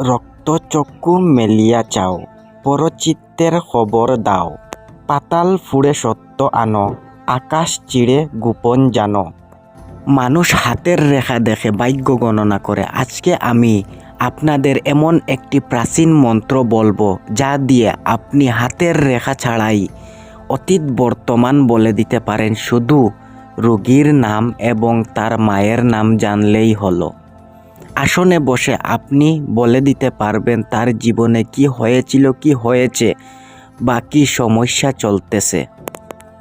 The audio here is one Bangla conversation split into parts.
রক্তচক্ষু মেলিয়া চাও, পরচিত্তের খবর দাও। পাতাল ফুঁড়ে সত্য আনো, আকাশ চিড়ে গোপন জানো। মানুষ হাতের রেখা দেখে ভাগ্য গণনা করে। আজকে আমি আপনাদের এমন একটি প্রাচীন মন্ত্র বলবো যা দিয়ে আপনি হাতের রেখা ছাড়াই অতীত বর্তমান বলে দিতে পারেন। শুধু রোগীর নাম এবং তার মায়ের নাম জানলেই হলো। আসনে বসে আপনি বলে দিতে পারবেন তার জীবনে কি হয়েছিল, কি হয়েছে বা কি সমস্যা চলতেছে।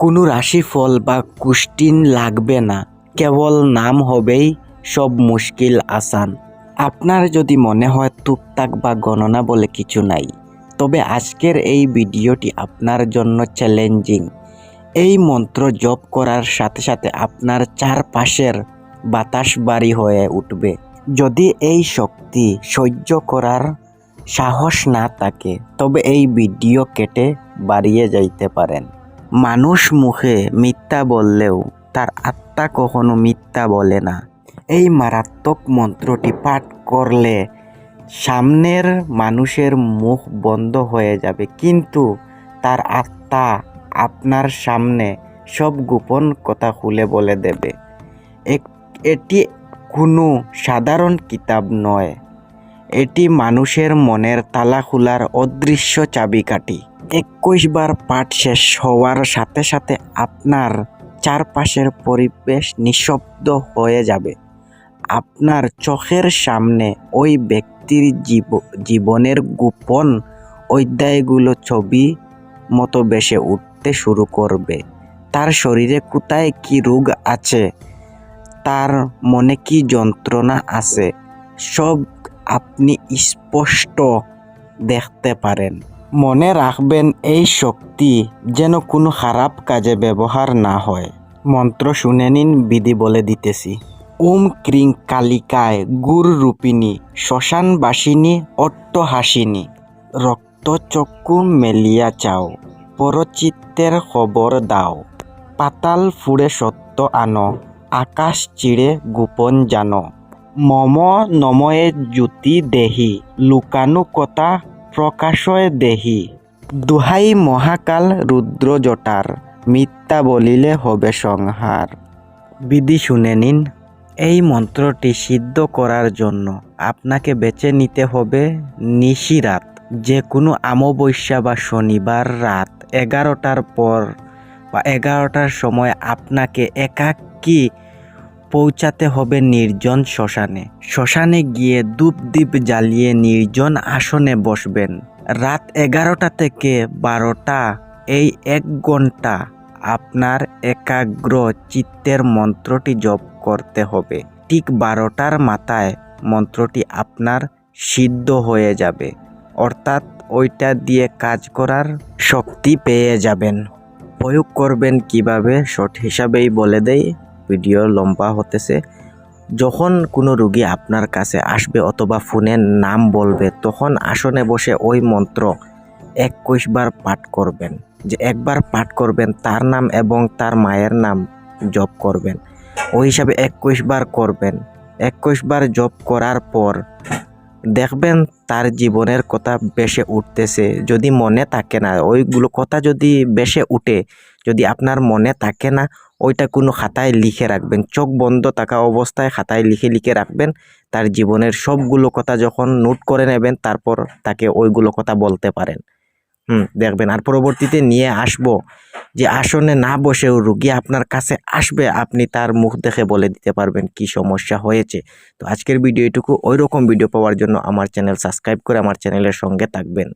কোনো রাশিফল বা কুষ্টিন লাগবে না, কেবল নাম হবেই সব মুশকিল আসান। আপনার যদি মনে হয় টুকটাক বা গণনা বলে কিছু নাই, তবে আজকের এই ভিডিওটি আপনার জন্য চ্যালেঞ্জিং। এই মন্ত্র জপ করার সাথে সাথে আপনার চারপাশের বাতাস ভারী হয়ে উঠবে। যদি এই শক্তি সহ্য করার সাহস না থাকে, তবে এই ভিডিও কেটে বাড়িয়ে যাইতে পারেন। মানুষ মুখে মিথ্যা বললেও তার আত্মা কখনো মিথ্যা বলে না। এই মারাত্মক মন্ত্রটি পাঠ করলে সামনের মানুষের মুখ বন্ধ হয়ে যাবে, কিন্তু তার আত্মা আপনার সামনে সব গোপন কথা খুলে বলে দেবে। এটি কোনো সাধারণ কিতাব নয়, এটি মানুষের মনের তালা খোলার অদৃশ্য চাবিকাঠি। 21 বার পাঠ শেষ হওয়ার সাথে সাথে আপনার চারপাশের পরিবেশ নিঃশব্দ হয়ে যাবে। আপনার চোখের সামনে ওই ব্যক্তির জীবনের গোপন অধ্যায়গুলো ছবি মতো ভেসে উঠতে শুরু করবে। তার শরীরে কোথায় কি রোগ আছে, তার মনে কি যন্ত্রণা আছে, সব আপনি স্পষ্ট দেখতে পারেন। মনে রাখবেন, এই শক্তি যেন কোনো খারাপ কাজে ব্যবহার না হয়। মন্ত্র শুনে নিন, বিধি বলে দিতেছি। ওম ক্রিং কালিকায় গুর রূপিণী, শ্মশানবাসিনী অট্টহাসিনী। রক্তচক্ষু মেলিয়া চাও, পরচিত্তের খবর দাও। পাতাল ফুঁড়ে সত্য আনো, আকাশ চিড়ে গোপন জানো। মম নময়ে জ্যোতি দেহি, লুকানু কথা প্রকাশয় দেহি। দোহাই মহাকাল রুদ্র জটার, মিথ্যা বলিলে হবে সংহার। বিধি শুনে নিন। এই মন্ত্রটি সিদ্ধ করার জন্য আপনাকে বেছে নিতে হবে নিশিরাত, যে কোনো অমাবস্যা বা শনিবার রাত 11টার পর বা 11টার সময় আপনাকে একাকী পৌঁছাতে হবে নির্জন শ্মশানে। শ্মশানে গিয়ে ধূপদীপ জ্বালিয়ে নির্জন আসনে বসবেন। রাত 11টা থেকে 12টা, এই 1 ঘন্টা আপনার একাগ্র চিত্তের মন্ত্রটি জপ করতে হবে। ঠিক 12টার মাথায় মন্ত্রটি আপনার সিদ্ধ হয়ে যাবে, অর্থাৎ ওইটা দিয়ে কাজ করার শক্তি পেয়ে যাবেন। প্রয়োগ করবেন কিভাবে শর্ট হিসাবেই বলে দেই, ভিডিও লম্বা হতেছে। যখন কোনো রোগী আপনার কাছে আসবে অথবা ফোনে নাম বলবে, তখন আসনে বসে ওই মন্ত্র 21 বার পাঠ করবেন। যে একবার পাঠ করবেন, তার নাম এবং তার মায়ের নাম জপ করবেন। ওই হিসাবে 21 বার করবেন। 21 বার জপ করার পর দেখবেন তার জীবনের কথা বেশে উঠতেছে। যদি মনে থাকে না, ওইগুলো কথা যদি বেশে উঠে, যদি আপনার মনে থাকে না, ওইটা কোনো খাতায় লিখে রাখবেন। চোখ বন্ধ থাকা অবস্থায় খাতায় লিখে রাখবেন। তার জীবনের সবগুলো কথা যখন নোট করে নেবেন, তারপর তাকে ওইগুলো কথা বলতে পারেন। দেখবেন। আর পরবর্তীতে নিয়ে আসবো যে আসনে না বসেও রোগী আপনার কাছে আসবে, আপনি তার মুখ দেখে বলে দিতে পারবেন কি সমস্যা হয়েছে। তো আজকের ভিডিও এটুকু। ওই রকম ভিডিও পাওয়ার জন্য আমার চ্যানেল সাবস্ক্রাইব করে আমার চ্যানেলের সঙ্গে থাকবেন।